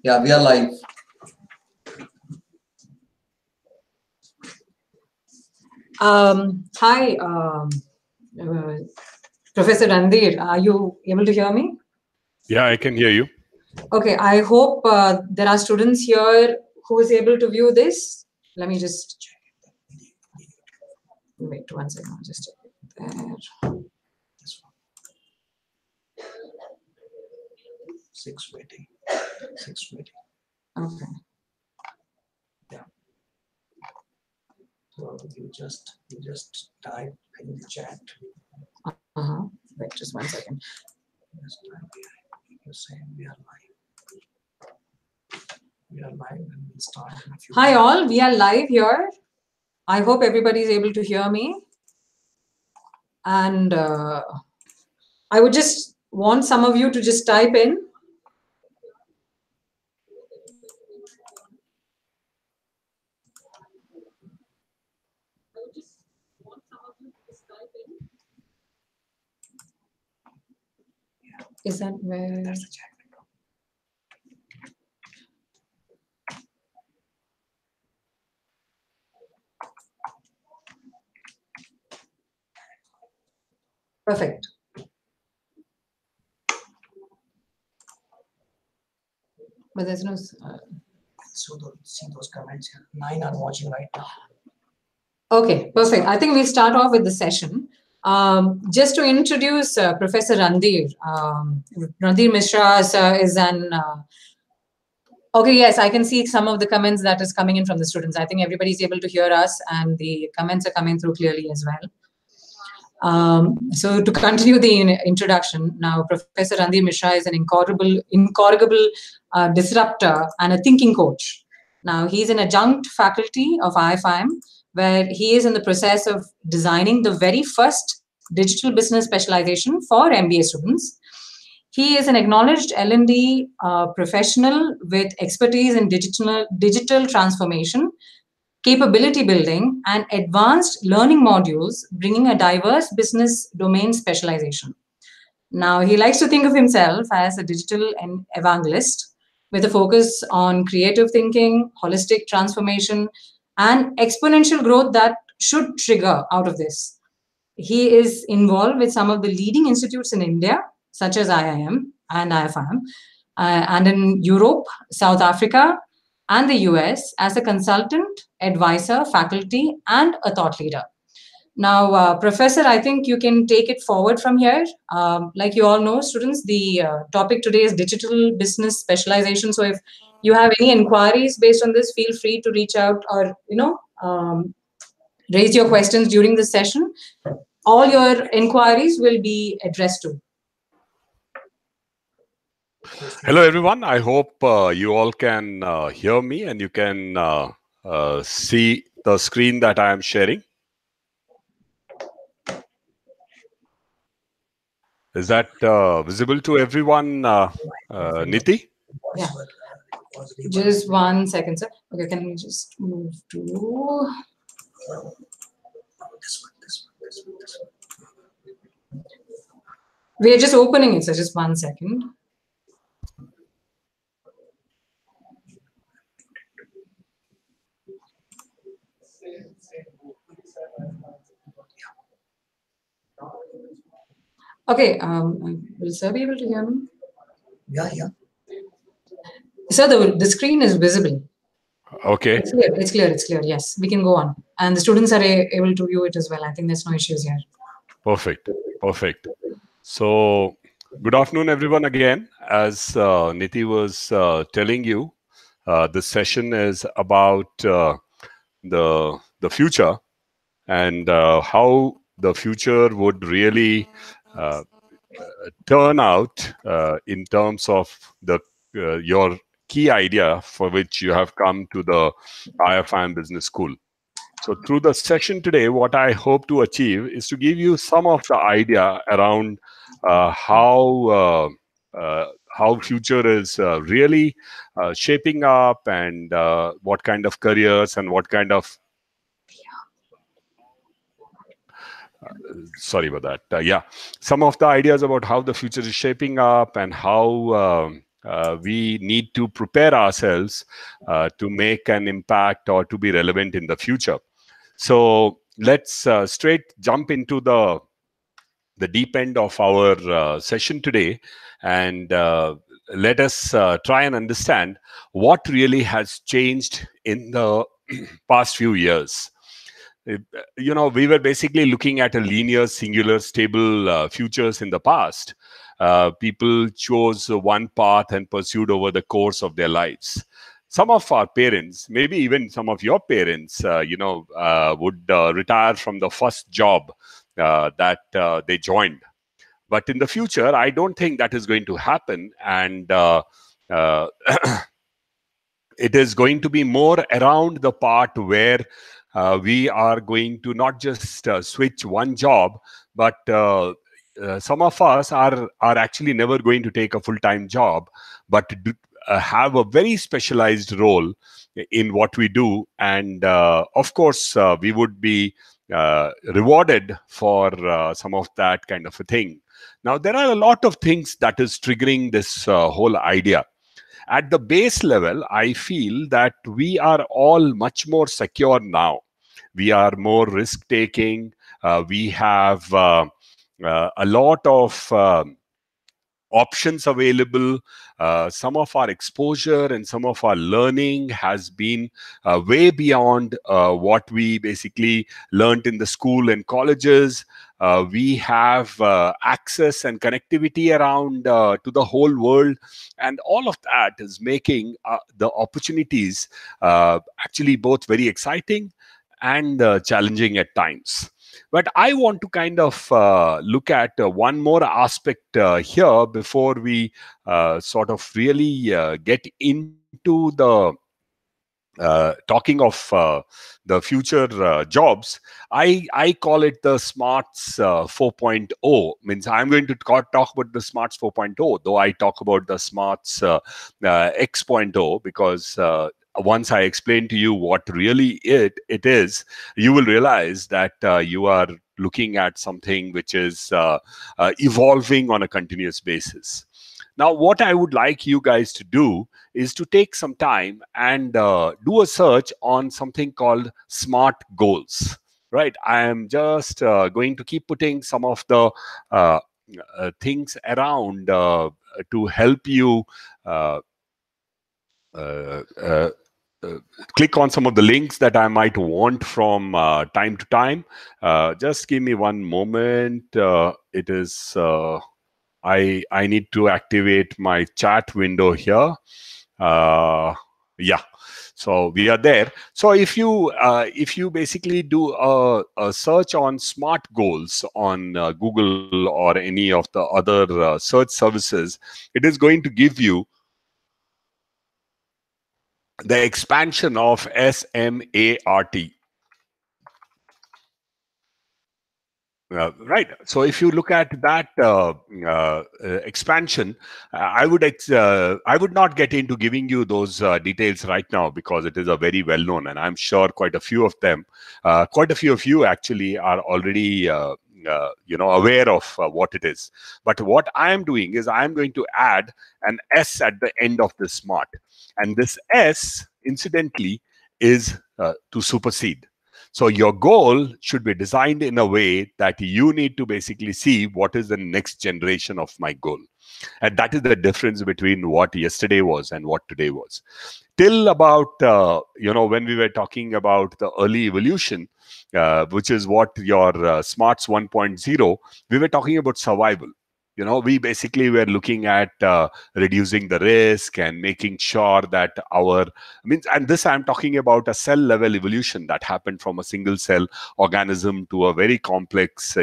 Yeah, we are live. Hi, Professor Randhir. Are you able to hear me? Yeah, I can hear you. Okay, I hope there are students here who is able to view this. Let me just check. Wait 1 second. I'll just check it there. This one. 6 waiting. 6 waiting. Okay. Yeah. So you just type in the chat. Wait just 1 second. You're saying we are live. We are live and we'll start in a few Hi minutes. all, we are live here. I hope everybody is able to hear me. And I would just want some of you to just type in. Is that where? That's the chat window. Perfect. But there's no. So see those comments here. 9 are watching right now. Okay, perfect. I think we'll start off with the session. Just to introduce Professor Randhir. Randhir Mishra is an. Okay, yes, I can see some of the comments that is coming in from the students. I think everybody's able to hear us, and the comments are coming through clearly as well. So to continue the introduction, now Professor Randhir Mishra is an incorrigible disruptor and a thinking coach. Now he's an adjunct faculty of IFIM, where he is in the process of designing the very first digital business specialization for MBA students. He is an acknowledged L&D professional with expertise in digital transformation, capability building, and advanced learning modules, bringing a diverse business domain specialization. Now, he likes to think of himself as a digital evangelist with a focus on creative thinking, holistic transformation, and exponential growth that should trigger out of this. He is involved with some of the leading institutes in India, such as IIM and IFIM, and in Europe, South Africa, and the US as a consultant, advisor, faculty, and a thought leader. Now, Professor, I think you can take it forward from here. Like you all know, students, the topic today is digital business specialization. So if you have any inquiries based on this, feel free to reach out or, raise your questions during the session. All your inquiries will be addressed to. Hello, everyone. I hope you all can hear me and you can see the screen that I am sharing. Is that visible to everyone, Niti? Yeah. Just 1 second, sir. Okay, can we just move to... This one. We are just opening it, so just 1 second. Okay, will sir be able to hear me? Yeah. Sir, the screen is visible. Okay. It's clear. Yes, we can go on. And the students are able to view it as well. I think there's no issues here. Perfect. So, good afternoon, everyone again. As Niti was telling you, this session is about the future and how the future would really turn out in terms of your key idea for which you have come to the IFIM Business School. So through the session today, what I hope to achieve is to give you some of the idea around how future is really shaping up, and what kind of careers and what kind of sorry about that. Some of the ideas about how the future is shaping up and how we need to prepare ourselves to make an impact or to be relevant in the future. So let's straight jump into the deep end of our session today, and let us try and understand what really has changed in the past few years. We were basically looking at a linear, singular, stable futures in the past. People chose one path and pursued over the course of their lives. Some of our parents, maybe even some of your parents, would retire from the first job that they joined. But in the future, I don't think that is going to happen. And uh, it is going to be more around the part where we are going to not just switch one job, but some of us are actually never going to take a full-time job, but have a very specialized role in what we do. And of course, we would be rewarded for some of that kind of a thing. Now, there are a lot of things that is triggering this whole idea. At the base level, I feel that we are all much more secure now. We are more risk taking. We have a lot of options available. Some of our exposure and some of our learning has been way beyond what we basically learned in the school and colleges. We have access and connectivity around to the whole world, and all of that is making the opportunities actually both very exciting and challenging at times. But I want to kind of look at one more aspect here before we sort of really get into the talking of the future jobs. I call it the smarts 4.0. Means I'm going to talk about the smarts 4.0, though I talk about the smarts X.0, because once I explain to you what really it is, you will realize that you are looking at something which is evolving on a continuous basis. Now, what I would like you guys to do is to take some time and do a search on something called SMART goals. Right? I am just going to keep putting some of the things around to help you click on some of the links that I might want from time to time. Just give me one moment. It is I need to activate my chat window here. Yeah, so we are there. So if you basically do a search on SMART goals on Google or any of the other search services, it is going to give you the expansion of SMART. Right. So if you look at that expansion, I would not get into giving you those details right now, because it is a very well known, and I'm sure quite a few of you actually are already aware of what it is. But what I am doing is I am going to add an S at the end of this SMART, and this S, incidentally, is to supersede. So your goal should be designed in a way that you need to basically see what is the next generation of my goal. And that is the difference between what yesterday was and what today was. Till about, when we were talking about the early evolution, which is what your Smarts 1.0, we were talking about survival. We basically were looking at reducing the risk and making sure that and this I'm talking about a cell level evolution that happened from a single cell organism to a very complex,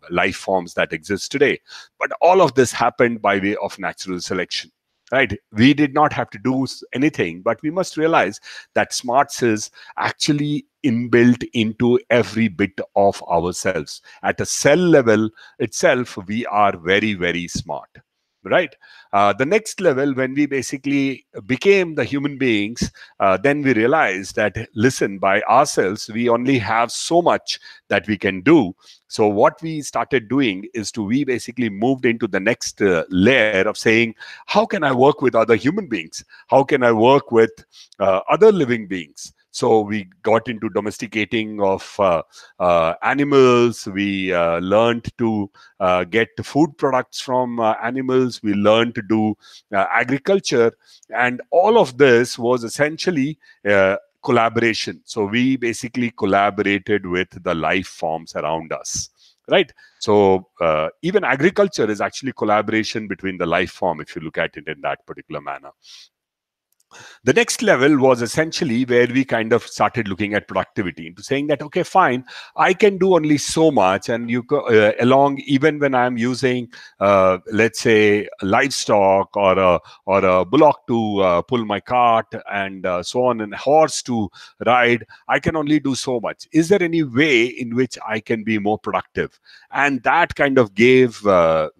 life forms that exist today. But all of this happened by way of natural selection. Right? We did not have to do anything, but we must realize that smarts is actually inbuilt into every bit of ourselves. At a cell level itself, we are very, very smart. right? The next level, when we basically became the human beings, then we realized that, listen, by ourselves, we only have so much that we can do. So what we started doing is we basically moved into the next layer of saying, how can I work with other human beings? How can I work with other living beings? So we got into domesticating of animals. We learned to get food products from animals. We learned to do agriculture. And all of this was essentially collaboration. So we basically collaborated with the life forms around us. Right. So even agriculture is actually collaboration between the life form, if you look at it in that particular manner. The next level was essentially where we kind of started looking at productivity, into saying that, okay, fine, I can do only so much, and you go along, even when I'm using let's say livestock, or a bullock to pull my cart, and so on, and horse to ride, I can only do so much. Is there any way in which I can be more productive? And that kind of gave or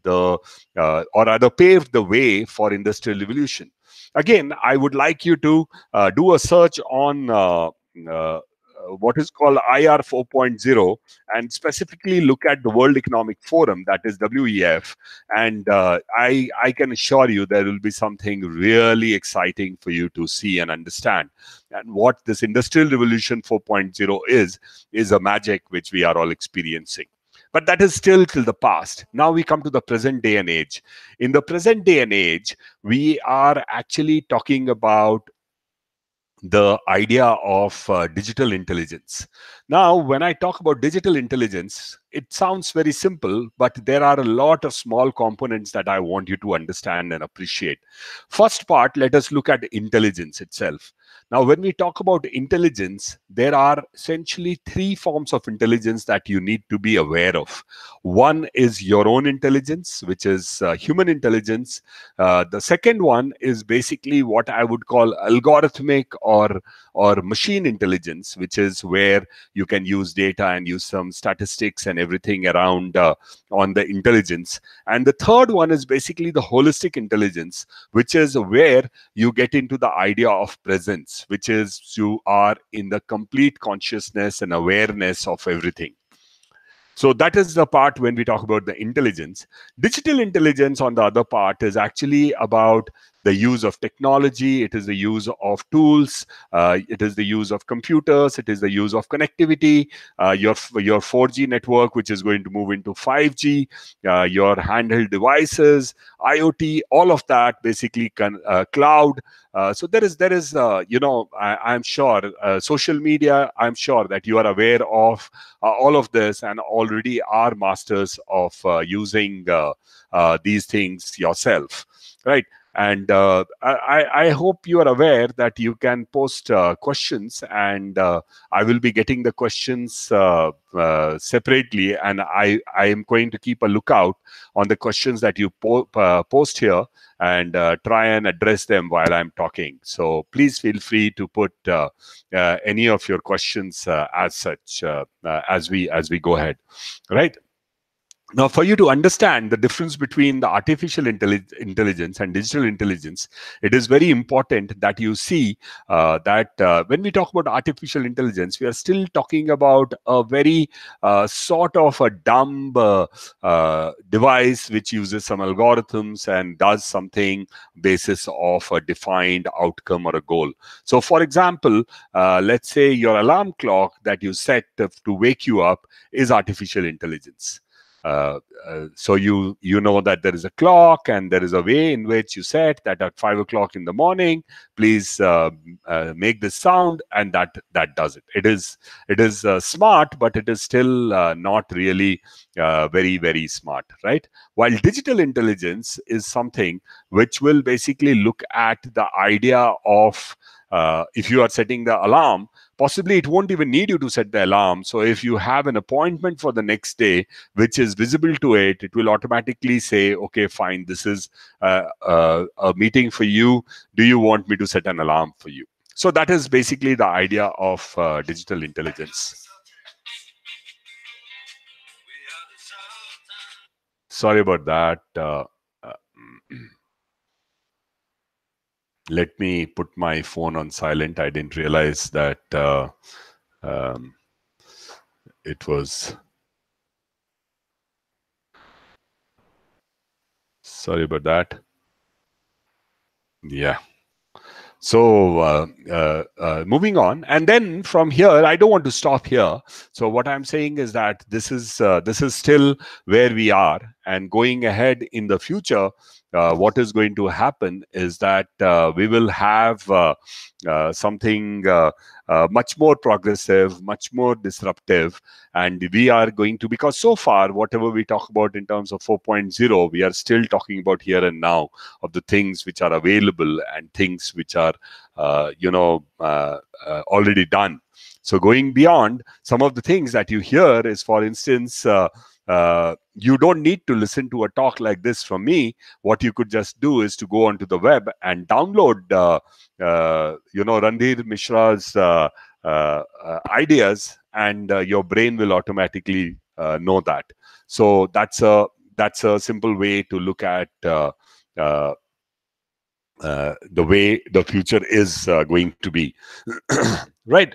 rather paved the way for industrial revolution. Again, I would like you to do a search on what is called IR 4.0, and specifically look at the World Economic Forum, that is WEF. And I can assure you there will be something really exciting for you to see and understand. And what this Industrial Revolution 4.0 is a magic which we are all experiencing. But that is still till the past. Now we come to the present day and age. In the present day and age, we are actually talking about the idea of digital intelligence. Now, when I talk about digital intelligence, it sounds very simple, but there are a lot of small components that I want you to understand and appreciate. First part, let us look at intelligence itself. Now, when we talk about intelligence, there are essentially three forms of intelligence that you need to be aware of. One is your own intelligence, which is human intelligence. The second one is basically what I would call algorithmic or machine intelligence, which is where you can use data and use some statistics and everything around on the intelligence. And the third one is basically the holistic intelligence, which is where you get into the idea of presence, which is you are in the complete consciousness and awareness of everything. So that is the part when we talk about the intelligence. Digital intelligence, on the other part, is actually about the use of technology. It is the use of tools. It is the use of computers. It is the use of connectivity. Your 4G network, which is going to move into 5G. Your handheld devices, IoT, all of that basically cloud. So there is I'm sure social media. I'm sure that you are aware of all of this and already are masters of using these things yourself, right? And I hope you are aware that you can post questions, and I will be getting the questions separately, and I am going to keep a lookout on the questions that you post here, and try and address them while I'm talking. So please feel free to put any of your questions as such as we go ahead, right? Now, for you to understand the difference between the artificial intelligence and digital intelligence, it is very important that you see that when we talk about artificial intelligence, we are still talking about a very sort of a dumb device which uses some algorithms and does something basis of a defined outcome or a goal. So, for example, let's say your alarm clock that you set to wake you up is artificial intelligence. So you know that there is a clock, and there is a way in which you set that at 5 o'clock in the morning, please make this sound, and that does it. It is smart, but it is still not really very, very smart, right? While digital intelligence is something which will basically look at the idea of if you are setting the alarm, possibly it won't even need you to set the alarm. So if you have an appointment for the next day, which is visible to it, it will automatically say, okay, fine, this is a meeting for you. Do you want me to set an alarm for you? So that is basically the idea of digital intelligence. Sorry about that. Let me put my phone on silent. I didn't realize that it was. Sorry about that. Yeah. So moving on, and then from here, I don't want to stop here. So what I'm saying is that this is still where we are, and going ahead in the future, what is going to happen is that we will have something much more progressive, much more disruptive, and we are going to, because so far whatever we talk about in terms of 4.0, we are still talking about here and now of the things which are available and things which are already done. So going beyond, some of the things that you hear is, for instance, you don't need to listen to a talk like this from me. What you could just do is to go onto the web and download Randhir Mishra's ideas, and your brain will automatically know that. So that's a simple way to look at the way the future is going to be. Right.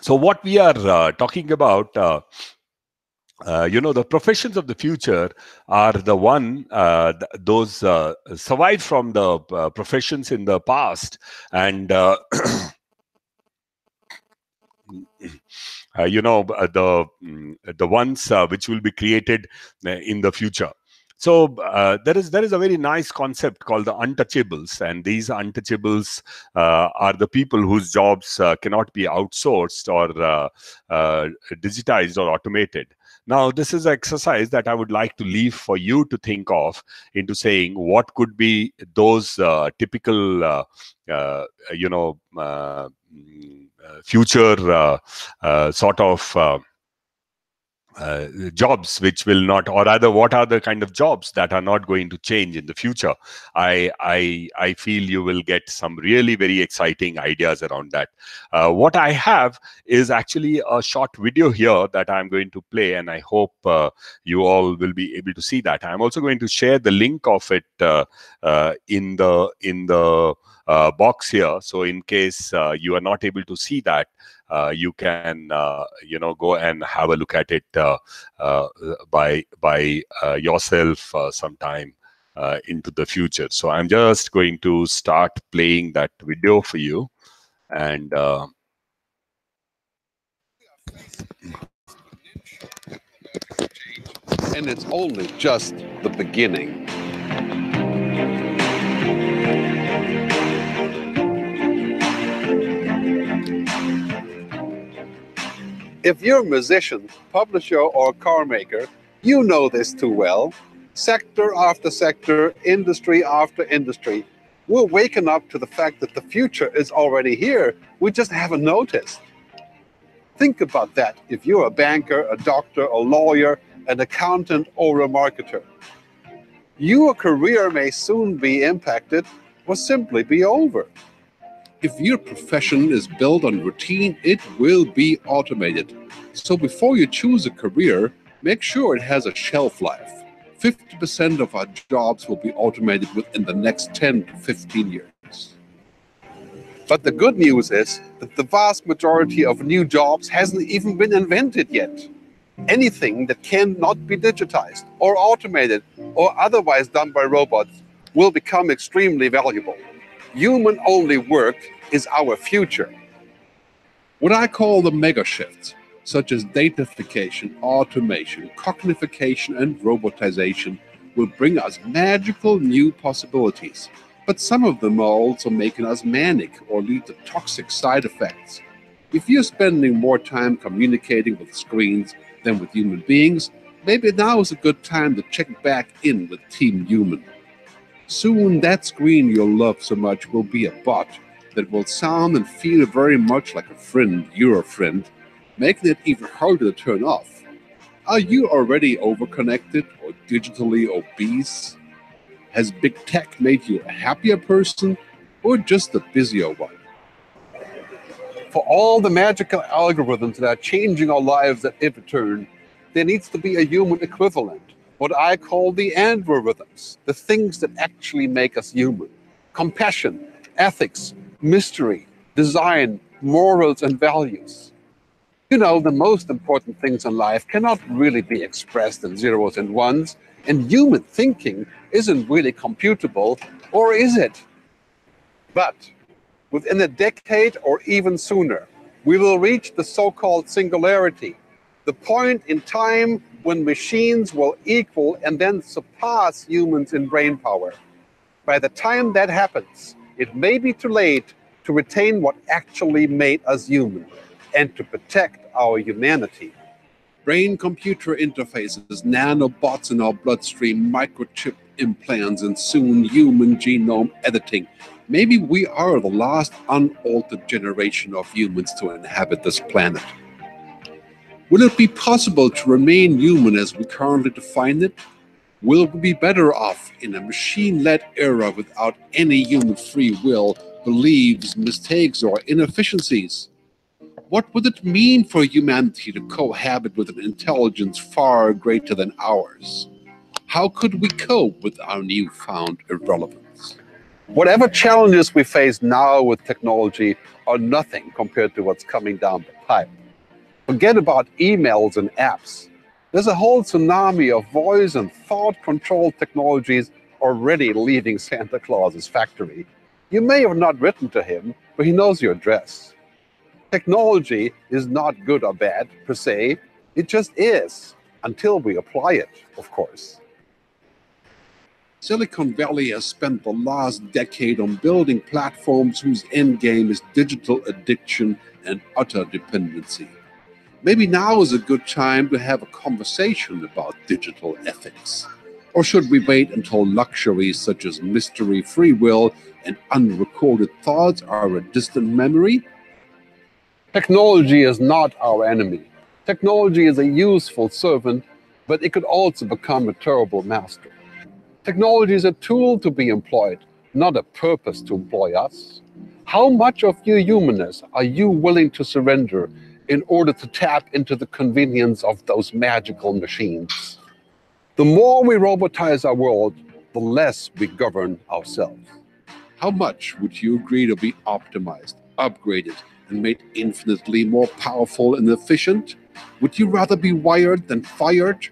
So what we are talking about, the professions of the future are the one, those survived from the professions in the past, and the ones which will be created in the future. So there is a very nice concept called the untouchables, and these untouchables are the people whose jobs cannot be outsourced or digitized or automated. Now, this is an exercise that I would like to leave for you to think of, into saying what could be those typical, future sort of jobs which will not, or rather, what are the kind of jobs that are not going to change in the future. I feel you will get some really very exciting ideas around that. What I have is actually a short video here that I'm going to play, and I hope you all will be able to see that. I'm also going to share the link of it in the box here. So in case you are not able to see that, you can go and have a look at it by yourself sometime into the future. So I'm just going to start playing that video for you, and it's only just the beginning. If you're a musician, publisher, or car maker, you know this too well. Sector after sector, industry after industry, we're waking up to the fact that the future is already here. We just haven't noticed. Think about that if you're a banker, a doctor, a lawyer, an accountant, or a marketer. Your career may soon be impacted or simply be over. If your profession is built on routine, it will be automated. So before you choose a career, make sure it has a shelf life. 50% of our jobs will be automated within the next 10 to 15 years. But the good news is that the vast majority of new jobs hasn't even been invented yet. Anything that cannot be digitized or automated or otherwise done by robots will become extremely valuable. Human-only work is our future. What I call the mega shifts, such as datafication, automation, cognification, and robotization, will bring us magical new possibilities. But some of them are also making us manic or lead to toxic side effects. If you're spending more time communicating with screens than with human beings, maybe now is a good time to check back in with Team Human. Soon that screen you'll love so much will be a bot that will sound and feel very much like a friend, your friend, making it even harder to turn off. Are you already overconnected or digitally obese? Has big tech made you a happier person or just a busier one? For all the magical algorithms that are changing our lives at every turn, there needs to be a human equivalent, what I call the Andrew rhythms, the things that actually make us human. Compassion, ethics, mystery, design, morals, and values. You know, the most important things in life cannot really be expressed in zeros and ones, and human thinking isn't really computable, or is it? But within a decade or even sooner, we will reach the so-called singularity, the point in time when machines will equal and then surpass humans in brain power. By the time that happens, it may be too late to retain what actually made us human and to protect our humanity. Brain-computer interfaces, nanobots in our bloodstream, microchip implants, and soon human genome editing. Maybe we are the last unaltered generation of humans to inhabit this planet. Will it be possible to remain human as we currently define it? Will we be better off in a machine-led era without any human free will, beliefs, mistakes, or inefficiencies? What would it mean for humanity to cohabit with an intelligence far greater than ours? How could we cope with our newfound irrelevance? Whatever challenges we face now with technology are nothing compared to what's coming down the pipe. Forget about emails and apps. There's a whole tsunami of voice and thought-controlled technologies already leaving Santa Claus's factory. You may have not written to him, but he knows your address. Technology is not good or bad, per se. It just is, until we apply it, of course. Silicon Valley has spent the last decade on building platforms whose endgame is digital addiction and utter dependency. Maybe now is a good time to have a conversation about digital ethics. Or should we wait until luxuries such as mystery, free will, and unrecorded thoughts are a distant memory? Technology is not our enemy. Technology is a useful servant, but it could also become a terrible master. Technology is a tool to be employed, not a purpose to employ us. How much of your humanness are you willing to surrender in order to tap into the convenience of those magical machines? The more we robotize our world, the less we govern ourselves. How much would you agree to be optimized, upgraded, and made infinitely more powerful and efficient? Would you rather be wired than fired?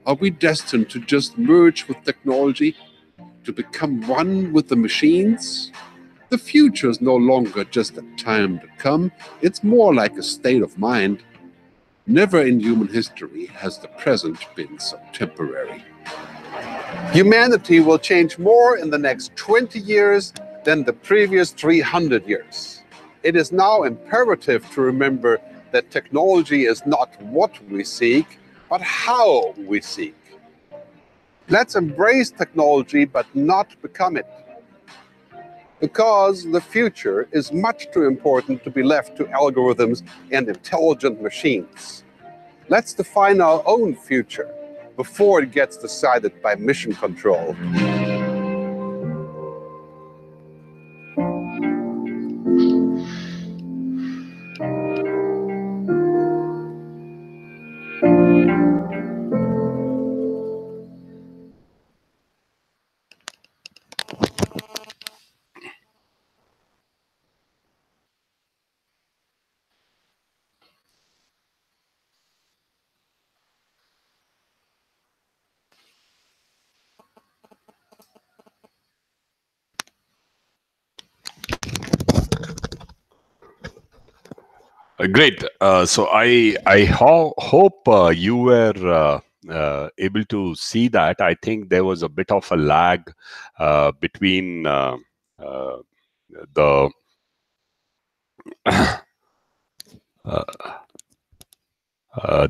Are we destined to just merge with technology, to become one with the machines? The future is no longer just a time to come, it's more like a state of mind. Never in human history has the present been so temporary. Humanity will change more in the next 20 years than the previous 300 years. It is now imperative to remember that technology is not what we seek, but how we seek. Let's embrace technology, but not become it. Because the future is much too important to be left to algorithms and intelligent machines. Let's define our own future before it gets decided by mission control. Great. So I hope you were able to see that. I think there was a bit of a lag between the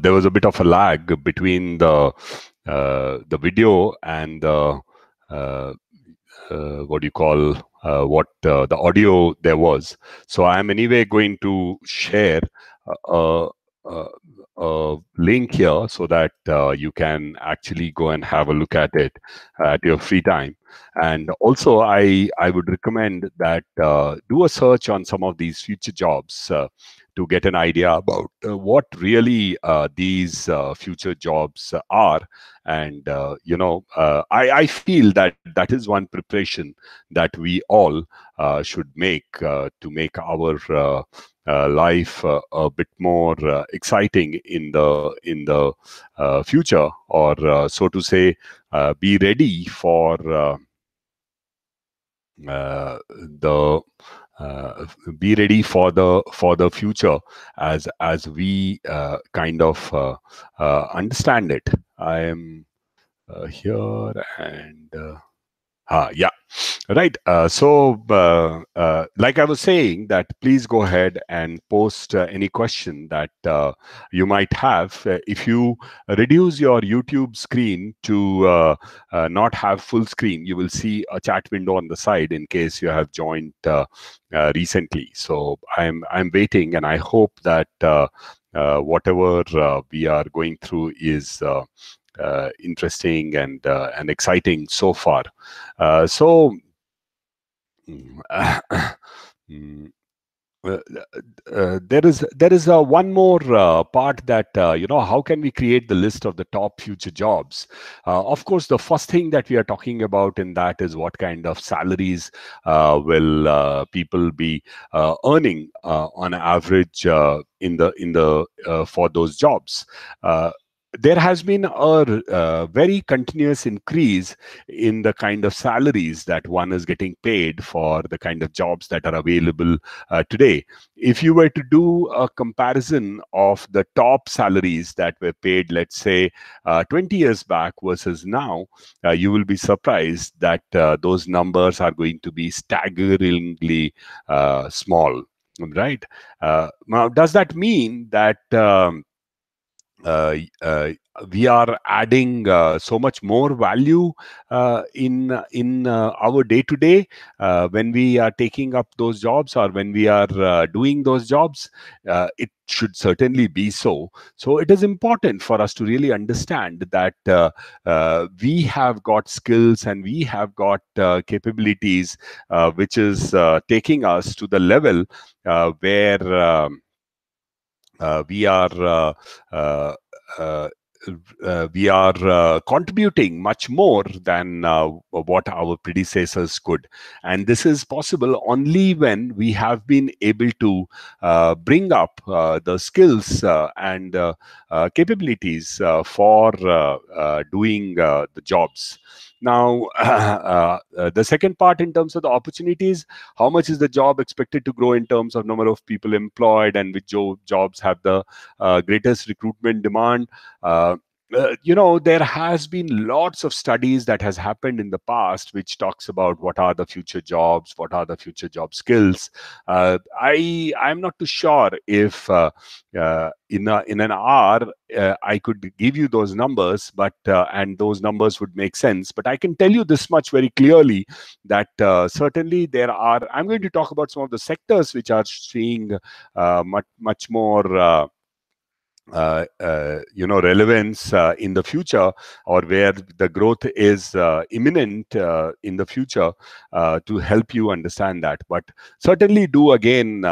there was a bit of a lag between the video and the what do you call the audio there was. So I am anyway going to share a link here so that you can actually go and have a look at it at your free time. And also I would recommend that do a search on some of these future jobs to get an idea about what really these future jobs are. And I feel that that is one preparation that we all should make to make our life a bit more exciting in the future, or so to say, be ready for the be ready for the future as we kind of understand it. I am here, and yeah, right. Like I was saying, that please go ahead and post any question that you might have. If you reduce your YouTube screen to not have full screen, you will see a chat window on the side in case you have joined recently. So I'm waiting, and I hope that whatever we are going through is interesting and exciting so far. So mm, there is one more part that how can we create the list of the top future jobs. Of course, the first thing that we are talking about in that is what kind of salaries will people be earning on average in the for those jobs. There has been a very continuous increase in the kind of salaries that one is getting paid for the kind of jobs that are available today. If you were to do a comparison of the top salaries that were paid, let's say 20 years back versus now, you will be surprised that those numbers are going to be staggeringly small, right? Now, does that mean that uh, uh, we are adding so much more value in our day to day when we are taking up those jobs, or when we are doing those jobs? It should certainly be so. So it is important for us to really understand that we have got skills and we have got capabilities which is taking us to the level where we are uh, uh, we are contributing much more than what our predecessors could. And this is possible only when we have been able to bring up the skills and capabilities for doing the jobs. Now, the second part, in terms of the opportunities, how much is the job expected to grow in terms of number of people employed, and which jobs have the greatest recruitment demand? There has been lots of studies that has happened in the past which talks about what are the future jobs, what are the future job skills. I'm not too sure if in an hour I could give you those numbers, but and those numbers would make sense. But I can tell you this much very clearly, that certainly there are. I'm going to talk about some of the sectors which are seeing much more relevance in the future, or where the growth is imminent in the future, to help you understand that. But certainly do again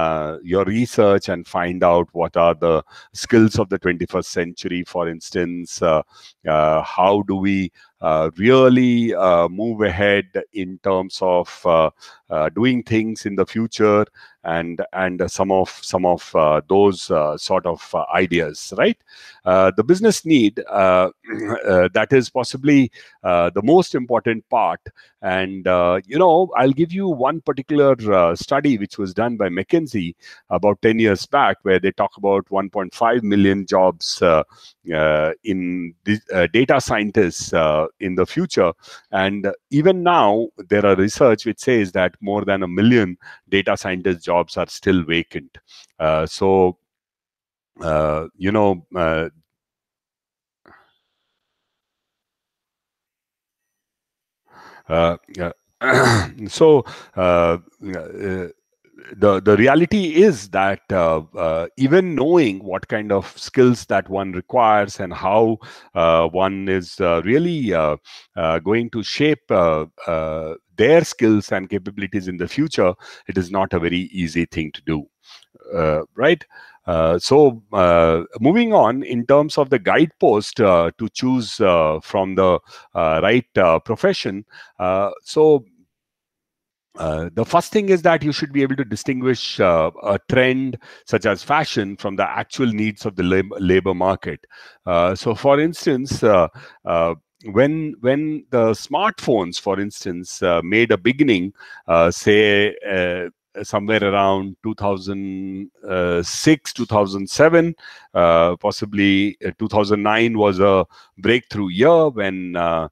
your research and find out what are the skills of the 21st century. For instance, how do we really move ahead in terms of doing things in the future, and some of those sort of ideas, right? The business need, that is possibly the most important part. And I'll give you one particular study which was done by McKinsey about 10 years back, where they talk about 1.5 million jobs in data scientists in the future. And even now, there are research which says that more than 1 million data scientist jobs are still vacant. So, you know, uh, so uh, uh, the reality is that even knowing what kind of skills that one requires and how one is really going to shape their skills and capabilities in the future, it is not a very easy thing to do. Right? So moving on in terms of the guidepost to choose from the right profession. The first thing is that you should be able to distinguish a trend such as fashion from the actual needs of the labor market. So, for instance, when the smartphones, for instance, made a beginning, say somewhere around 2006, 2007, possibly 2009 was a breakthrough year when a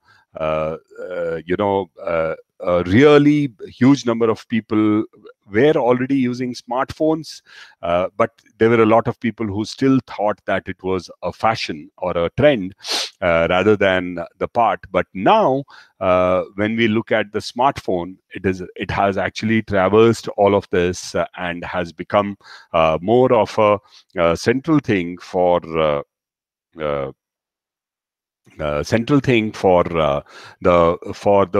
really huge number of people were already using smartphones, but there were a lot of people who still thought that it was a fashion or a trend rather than the part. But now, when we look at the smartphone, it has actually traversed all of this and has become more of a central thing for the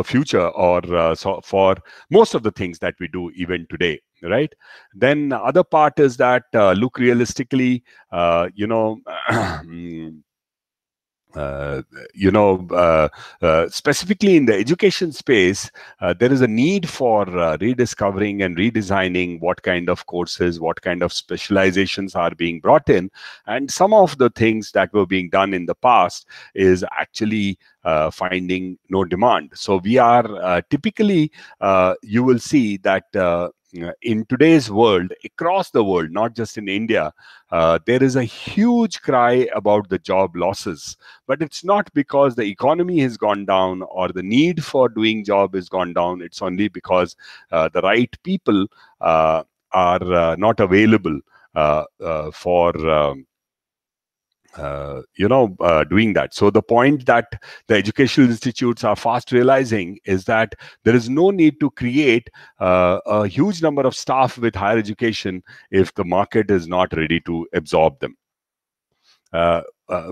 future, or so for most of the things that we do even today, right? Then the other part is that look realistically, specifically in the education space, there is a need for rediscovering and redesigning what kind of courses, what kind of specializations are being brought in. And some of the things that were being done in the past is actually finding no demand. So we are typically, you will see that in today's world, across the world, not just in India, there is a huge cry about the job losses. But it's not because the economy has gone down or the need for doing job has gone down. It's only because the right people are not available for doing that. So the point that the educational institutes are fast realizing is that there is no need to create a huge number of staff with higher education if the market is not ready to absorb them.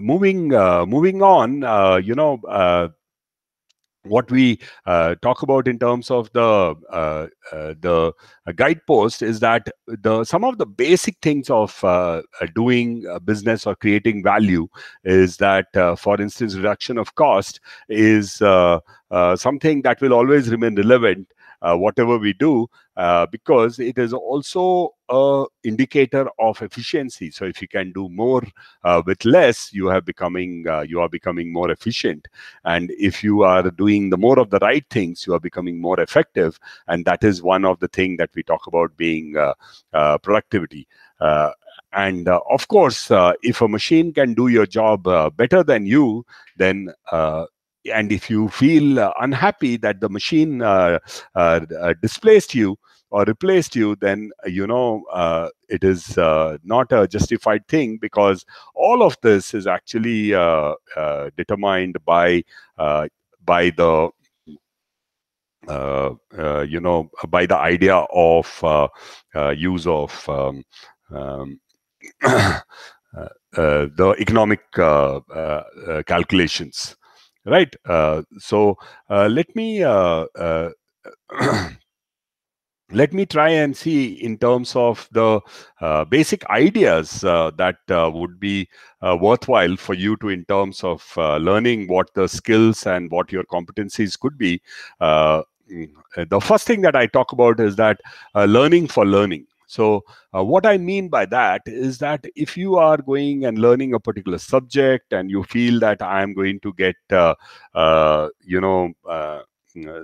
Moving on, what we talk about in terms of the guidepost is that some of the basic things of doing business or creating value is that, for instance, reduction of cost is something that will always remain relevant whatever we do, because it is also a indicator of efficiency. So if you can do more with less, you are becoming more efficient. And if you are doing the more of the right things, you are becoming more effective. And that is one of the things that we talk about being productivity. And of course, if a machine can do your job better than you, then and if you feel unhappy that the machine displaced you or replaced you, then it is not a justified thing, because all of this is actually determined by the by the idea of use of the economic calculations, right? So let me let me try and see in terms of the basic ideas that would be worthwhile for you to, in terms of learning what the skills and what your competencies could be. The first thing that I talk about is that learning for learning. So what I mean by that is that if you are going and learning a particular subject and you feel that I am going to get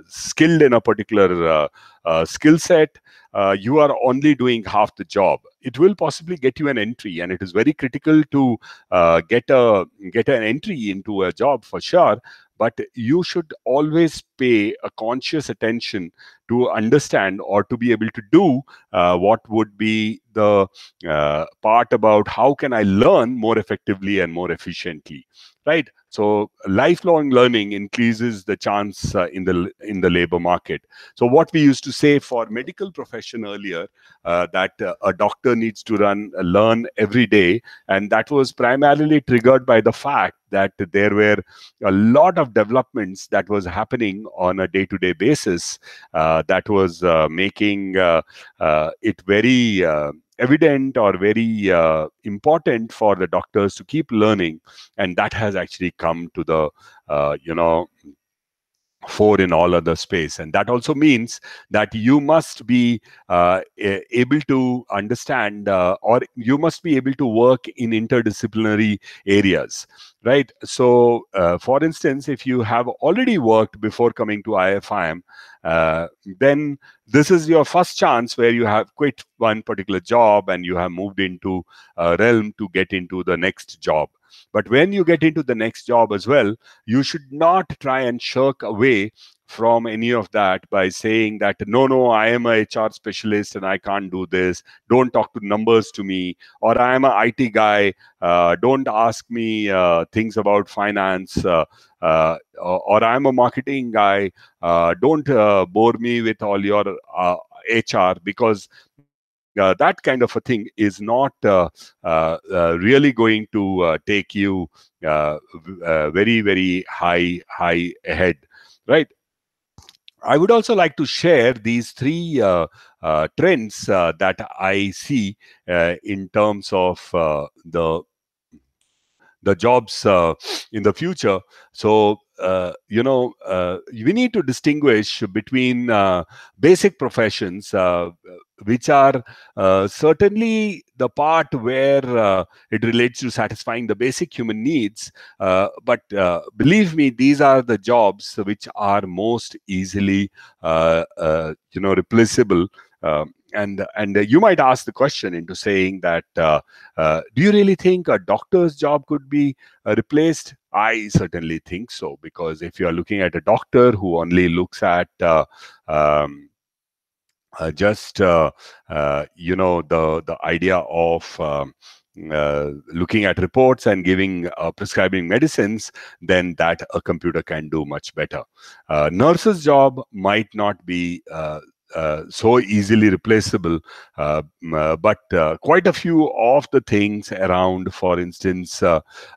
skilled in a particular skill set, you are only doing half the job. It will possibly get you an entry, and it is very critical to get an entry into a job for sure. But you should always pay a conscious attention to understand or to be able to do what would be the part about how can I learn more effectively and more efficiently, right? So lifelong learning increases the chance in the labor market. So what we used to say for medical profession earlier, that a doctor needs to learn every day, and that was primarily triggered by the fact that there were a lot of developments that was happening on a day-to-day basis, that was making it very evident or very important for the doctors to keep learning, and that has actually come to the fore in all other space. And that also means that you must be able to understand, or you must be able to work in interdisciplinary areas, right? So for instance, if you have already worked before coming to IFIM, then this is your first chance where you have quit one particular job and you have moved into a realm to get into the next job. But when you get into the next job as well, you should not try and shirk away from any of that by saying that, no, I am a HR specialist and I can't do this. Don't talk to numbers to me. Or I am an IT guy. Don't ask me things about finance. Or I'm a marketing guy. Don't bore me with all your HR, because that kind of a thing is not really going to take you very, very high ahead, right? I would also like to share these three trends that I see in terms of the jobs in the future. So, we need to distinguish between basic professions, which are certainly the part where it relates to satisfying the basic human needs. But believe me, these are the jobs which are most easily, replaceable. And you might ask the question into saying that, do you really think a doctor's job could be replaced? I certainly think so, because if you are looking at a doctor who only looks at just the idea of looking at reports and giving prescribing medicines, then that a computer can do much better. Nurse's job might not be so easily replaceable, but quite a few of the things around, for instance,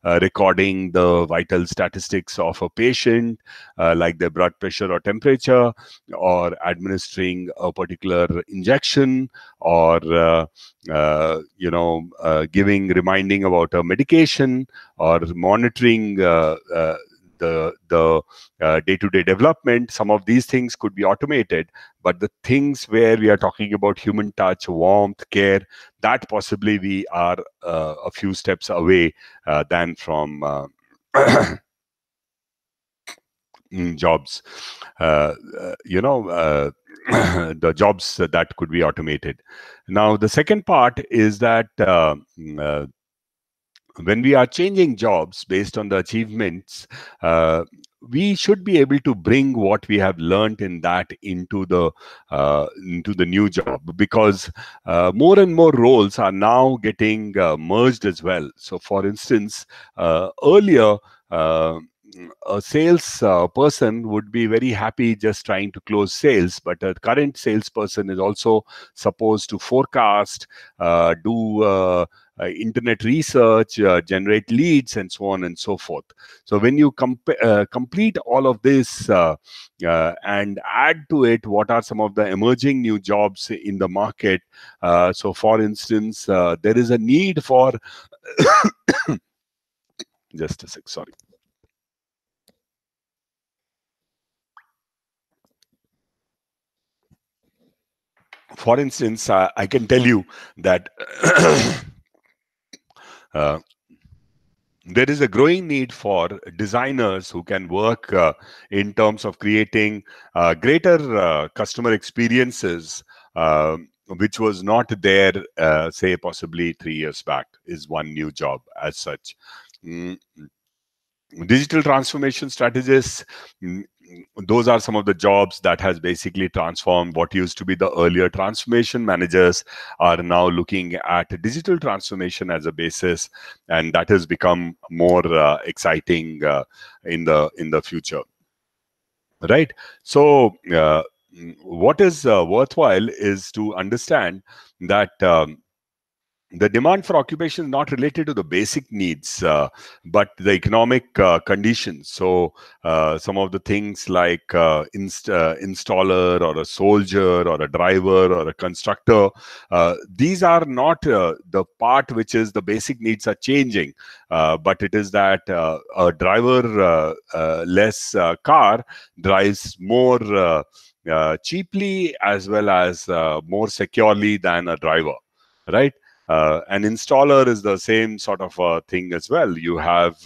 recording the vital statistics of a patient, like their blood pressure or temperature, or administering a particular injection, or reminding about a medication, or monitoring the day-to-day development. Some of these things could be automated, but the things where we are talking about human touch, warmth, care, that possibly we are a few steps away than from jobs. The jobs that could be automated. Now, the second part is that when we are changing jobs based on the achievements, we should be able to bring what we have learned in that into the new job, because more and more roles are now getting merged as well. So, for instance, earlier, a sales person would be very happy just trying to close sales, but a current salesperson is also supposed to forecast, do internet research, generate leads, and so on and so forth. So when you complete all of this and add to it what are some of the emerging new jobs in the market, so for instance, there is a need for just a sec, sorry. For instance, I can tell you that there is a growing need for designers who can work in terms of creating greater customer experiences, which was not there, say, possibly 3 years back, is one new job as such. Digital transformation strategists, those are some of the jobs that has basically transformed. What used to be the earlier transformation managers are now looking at digital transformation as a basis, and that has become more exciting in the future, right? So what is worthwhile is to understand that the demand for occupation is not related to the basic needs, but the economic conditions. So some of the things like installer or a soldier or a driver or a constructor, these are not the part which is the basic needs are changing, but it is that a driver less car drives more cheaply as well as more securely than a driver, right? An installer is the same sort of thing as well. You have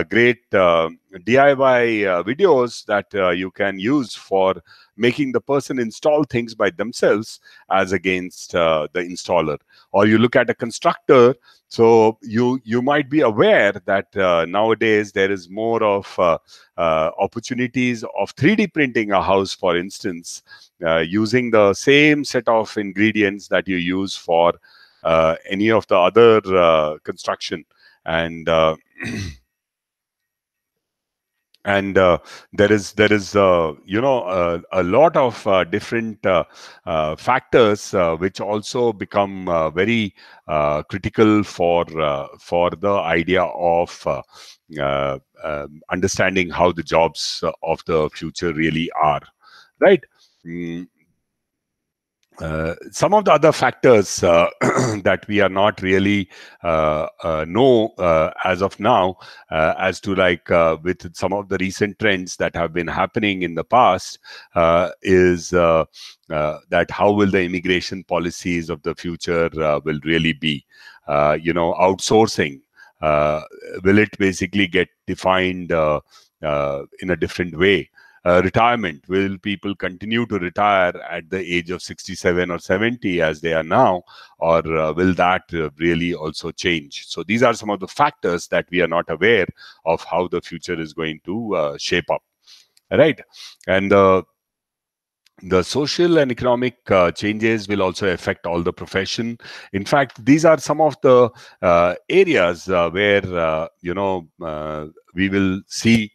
great DIY videos that you can use for making the person install things by themselves as against the installer. Or you look at a constructor, so you might be aware that nowadays there is more of opportunities of 3D printing a house, for instance, using the same set of ingredients that you use for any of the other construction. And and there is a lot of different factors which also become very critical for the idea of understanding how the jobs of the future really are, right? Some of the other factors that we are not really know as of now, as to like with some of the recent trends that have been happening in the past, is that how will the immigration policies of the future will really be? Outsourcing, will it basically get defined in a different way? Retirement, will people continue to retire at the age of 67 or 70 as they are now, or will that really also change? So these are some of the factors that we are not aware of how the future is going to shape up, right? And the social and economic changes will also affect all the profession. In fact, these are some of the areas where we will see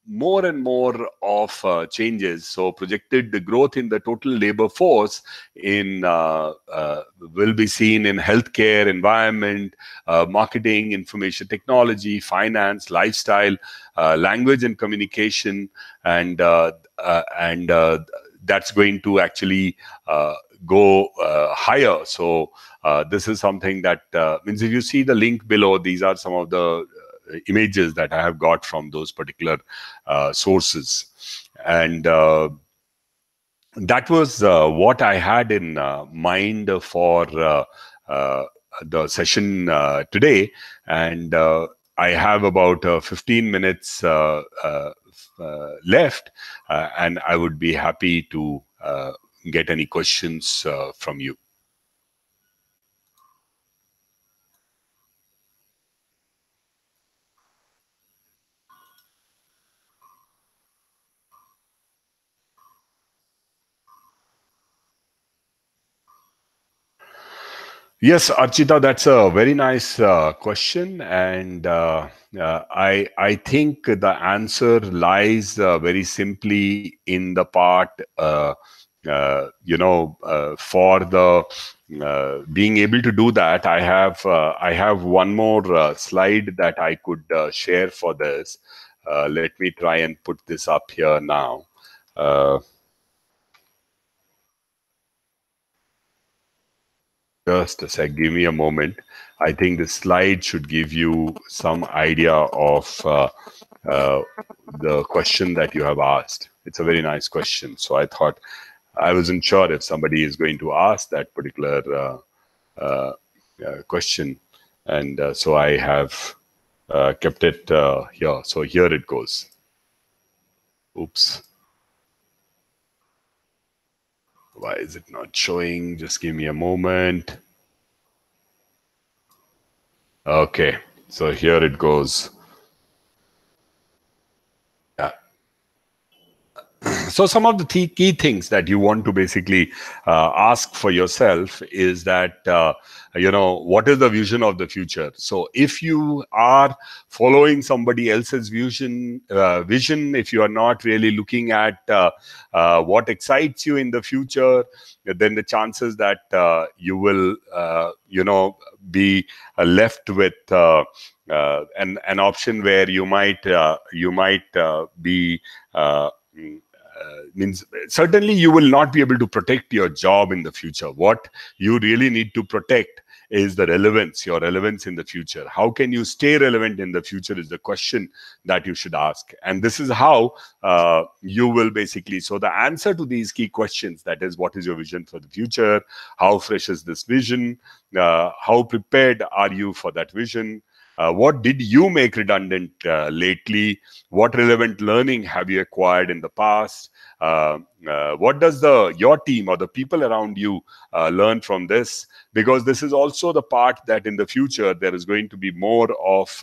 more and more of changes. So projected the growth in the total labor force will be seen in healthcare, environment, marketing, information technology, finance, lifestyle, language and communication, and that's going to actually go higher. So this is something that means, if you see the link below, these are some of the images that I have got from those particular sources. And that was what I had in mind for the session today. And I have about 15 minutes left, and I would be happy to get any questions from you. Yes, Archita, that's a very nice question, and I think the answer lies very simply in the part, for the being able to do that. I have one more slide that I could share for this. Let me try and put this up here now. Just a sec, give me a moment. I think the slide should give you some idea of the question that you have asked. It's a very nice question. So I thought, I wasn't sure if somebody is going to ask that particular question. And so I have kept it here. So here it goes. Oops. Why is it not showing? Just give me a moment. Okay, so here it goes. Yeah. So some of the key things that you want to basically ask for yourself is that, what is the vision of the future? So if you are following somebody else's vision, if you are not really looking at what excites you in the future, then the chances that you will, be left with an option where you might be means certainly you will not be able to protect your job in the future. What you really need to protect is the relevance, your relevance in the future. How can you stay relevant in the future is the question that you should ask. And this is how you will basically, so the answer to these key questions, that is, what is your vision for the future? How fresh is this vision? How prepared are you for that vision? What did you make redundant lately? What relevant learning have you acquired in the past? What does your team or the people around you learn from this? Because this is also the part that in the future there is going to be more of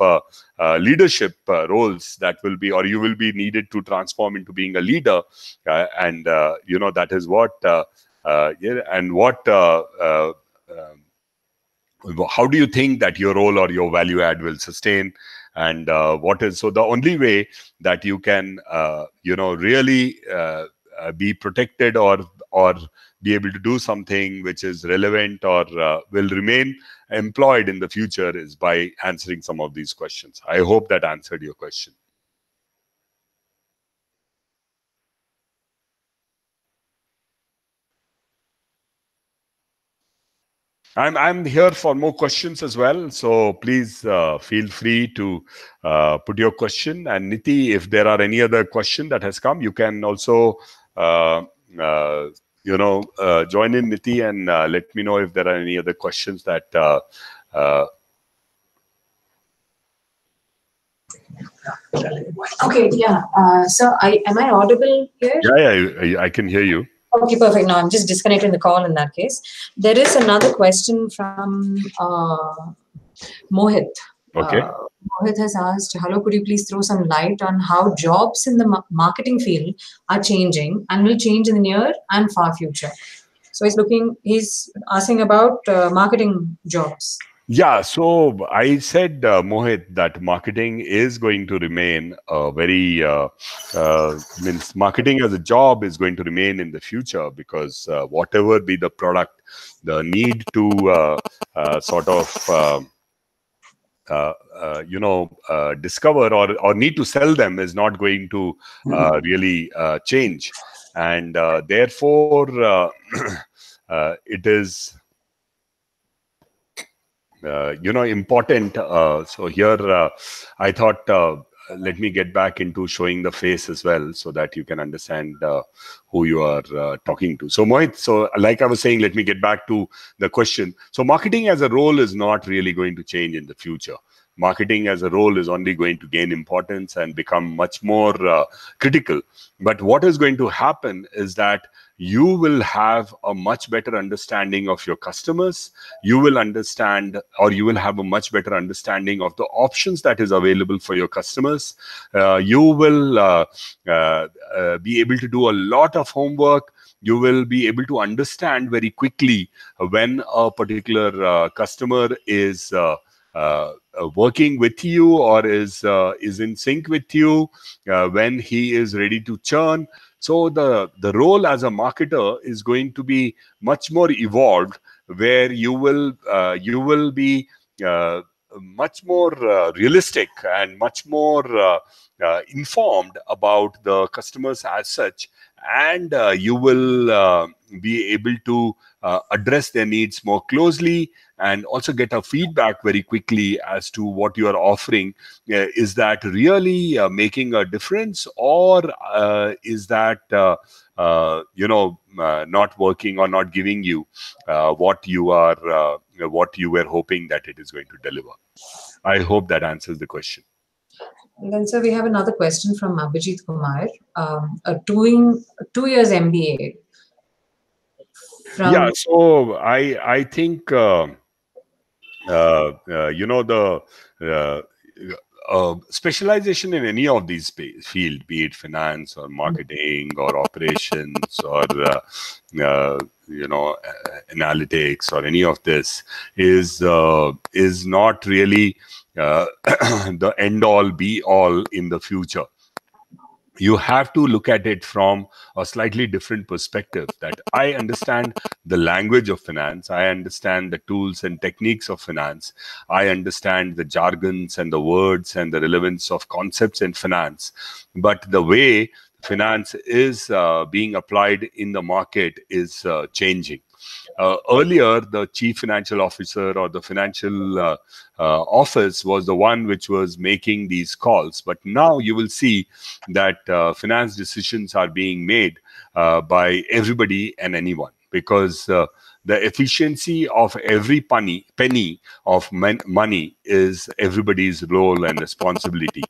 leadership roles that will be, or you will be needed to transform into being a leader, and that is what and what. How do you think that your role or your value add will sustain, and what is, so the only way that you can really be protected or be able to do something which is relevant or will remain employed in the future is by answering some of these questions. I hope that answered your question. I'm here for more questions as well, so please feel free to put your question. And Niti, if there are any other question that has come, you can also join in, Niti, and let me know if there are any other questions that. Okay, yeah. So am I audible here? Yeah, I can hear you. Okay, perfect. Now I'm just disconnecting the call in that case. There is another question from Mohit. Okay. Mohit has asked, hello, could you please throw some light on how jobs in the marketing field are changing and will change in the near and far future? So he's asking about marketing jobs. Yeah, so I said, Mohit, that marketing is going to remain very, means marketing as a job is going to remain in the future, because whatever be the product, the need to sort of, discover or need to sell them is not going to really change. And therefore, it is important. So here, I thought, let me get back into showing the face as well, so that you can understand who you are talking to. So Mohit, so like I was saying, let me get back to the question. So marketing as a role is not really going to change in the future. Marketing as a role is only going to gain importance and become much more critical. But what is going to happen is that you will have a much better understanding of your customers. You will understand, or you will have a much better understanding of the options that is available for your customers. You will be able to do a lot of homework. You will be able to understand very quickly when a particular customer is working with you or is in sync with you, when he is ready to churn. So the role as a marketer is going to be much more evolved, where you will be much more realistic and much more informed about the customers as such, and you will be able to address their needs more closely, and also get a feedback very quickly as to what you are offering. Is that really making a difference, or is that not working or not giving you what you were hoping that it is going to deliver? I hope that answers the question. And then, sir, we have another question from Abhijit Kumar, doing 2 years MBA. Yeah, so I think specialization in any of these field, be it finance or marketing or operations or analytics or any of this, is not really the end all be all in the future. You have to look at it from a slightly different perspective, that I understand the language of finance, I understand the tools and techniques of finance, I understand the jargons and the words and the relevance of concepts in finance, but the way finance is being applied in the market is changing. Earlier, the chief financial officer or the financial office was the one which was making these calls. But now you will see that finance decisions are being made by everybody and anyone, because the efficiency of every penny of money is everybody's role and responsibility.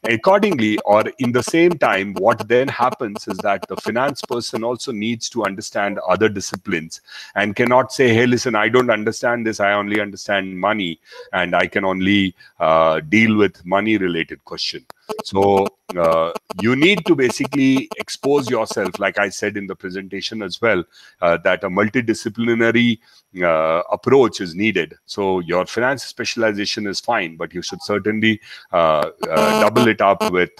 Accordingly, or in the same time, what then happens is that the finance person also needs to understand other disciplines and cannot say, hey, listen, I don't understand this, I only understand money, and I can only deal with money related question. So you need to basically expose yourself, like I said in the presentation as well, that a multidisciplinary approach is needed. So your finance specialization is fine, but you should certainly double it up with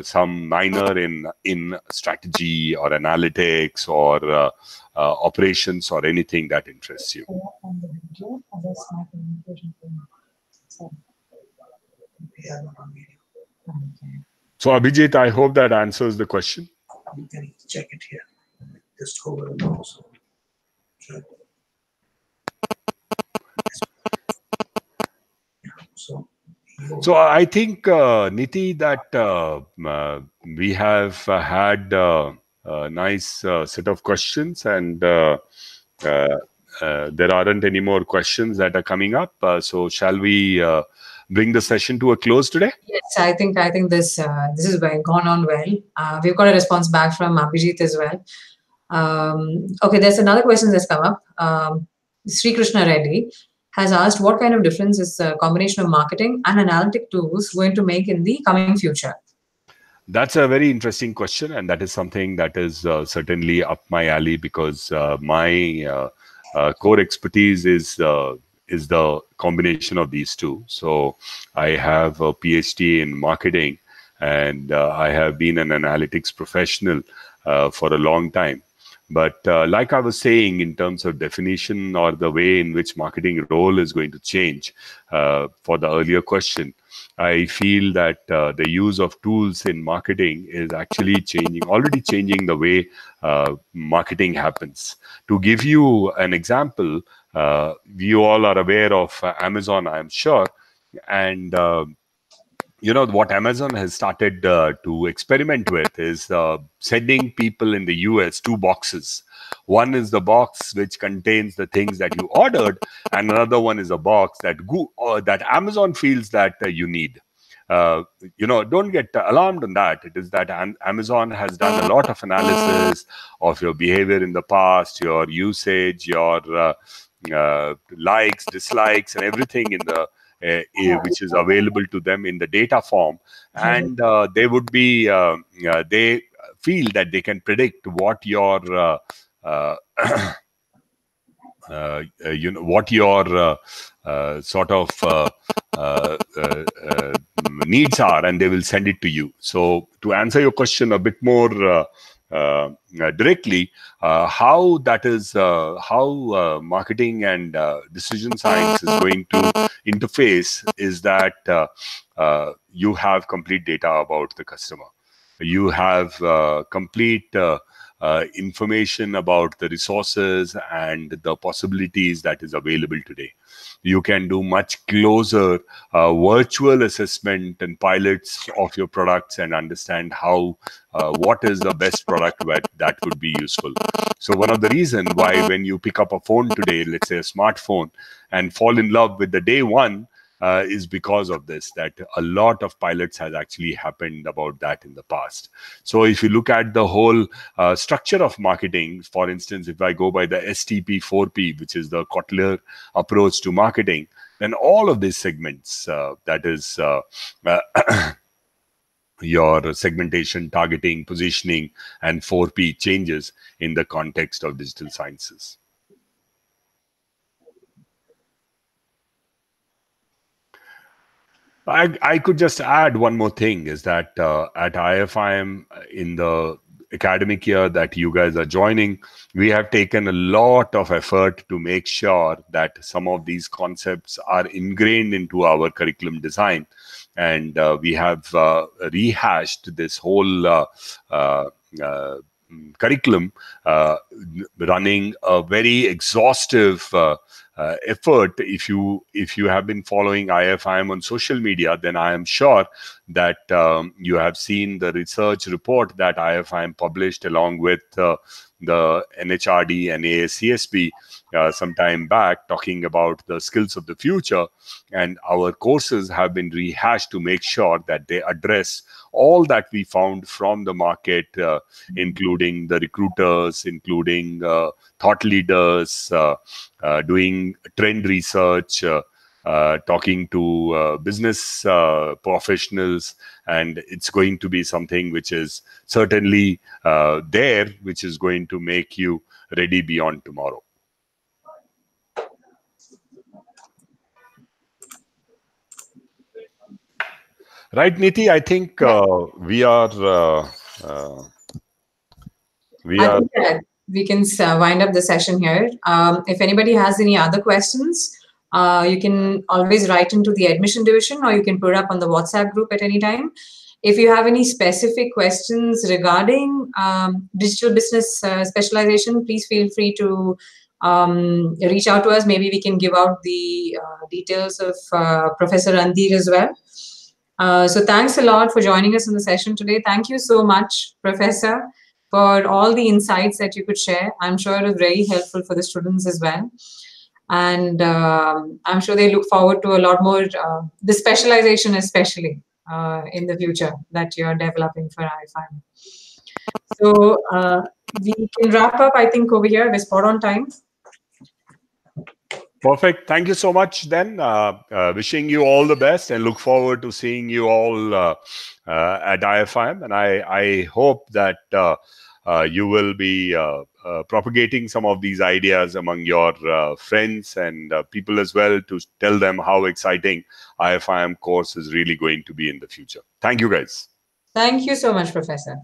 some minor in strategy or analytics or operations or anything that interests you. We are not on video. So Abhijit, I hope that answers the question. You can check it here. Just hover it also. Sure. So I think, Niti, that we have had a nice set of questions, and there aren't any more questions that are coming up. So shall we bring the session to a close today? Yes, I think this has gone on well. We've got a response back from Abhijit as well. Okay, there's another question that's come up. Sri Krishna Reddy has asked, what kind of difference is a combination of marketing and analytic tools going to make in the coming future? That's a very interesting question, and that is something that is certainly up my alley, because my core expertise is the combination of these two. So I have a PhD in marketing, and I have been an analytics professional for a long time. But like I was saying, in terms of definition or the way in which marketing role is going to change, for the earlier question, I feel that the use of tools in marketing is actually already changing the way marketing happens. To give you an example, you all are aware of Amazon, I'm sure. And what Amazon has started to experiment with is sending people in the US 2 boxes. One is the box which contains the things that you ordered, and another one is a box that Amazon feels that you need. Don't get alarmed on that. It is that Amazon has done a lot of analysis of your behavior in the past, your usage, your likes, dislikes, and everything in the which is available to them in the data form, and they would be they feel that they can predict what your what your sort of needs are, and they will send it to you. So to answer your question a bit more directly, how that is how marketing and decision science is going to interface is that you have complete data about the customer. You have complete information about the resources and the possibilities that is available today. You can do much closer virtual assessment and pilots of your products and understand how what is the best product that would be useful. So one of the reasons why when you pick up a phone today, let's say a smartphone, and fall in love with the day one, is because of this, that a lot of pilots has actually happened about that in the past. So if you look at the whole structure of marketing, for instance, if I go by the STP 4P, which is the Kotler approach to marketing, then all of these segments, that is your segmentation, targeting, positioning, and 4P changes in the context of digital sciences. I could just add one more thing, is that at IFIM, in the academic year that you guys are joining, we have taken a lot of effort to make sure that some of these concepts are ingrained into our curriculum design. And we have rehashed this whole curriculum, running a very exhaustive effort. If you have been following IFIM on social media, then I am sure that you have seen the research report that IFIM published along with the NHRD and ASCSB some time back, talking about the skills of the future. And our courses have been rehashed to make sure that they address all that we found from the market, including the recruiters, including thought leaders, doing trend research, talking to business professionals. And it's going to be something which is certainly there, which is going to make you ready beyond tomorrow. Right, Niti, I think we are... I think that we can wind up the session here. If anybody has any other questions, you can always write into the admission division, or you can put it up on the WhatsApp group at any time. If you have any specific questions regarding digital business specialization, please feel free to reach out to us. Maybe we can give out the details of Professor Randhir as well. So thanks a lot for joining us in the session today. Thank you so much, Professor, for all the insights that you could share. I'm sure it was very helpful for the students as well. And I'm sure they look forward to a lot more, the specialization especially in the future that you're developing for IFIM. So we can wrap up, I think, over here. We're spot on time. Perfect. Thank you so much then. Wishing you all the best and look forward to seeing you all at IFIM. And I hope that you will be propagating some of these ideas among your friends and people as well, to tell them how exciting IFIM course is really going to be in the future. Thank you, guys. Thank you so much, Professor.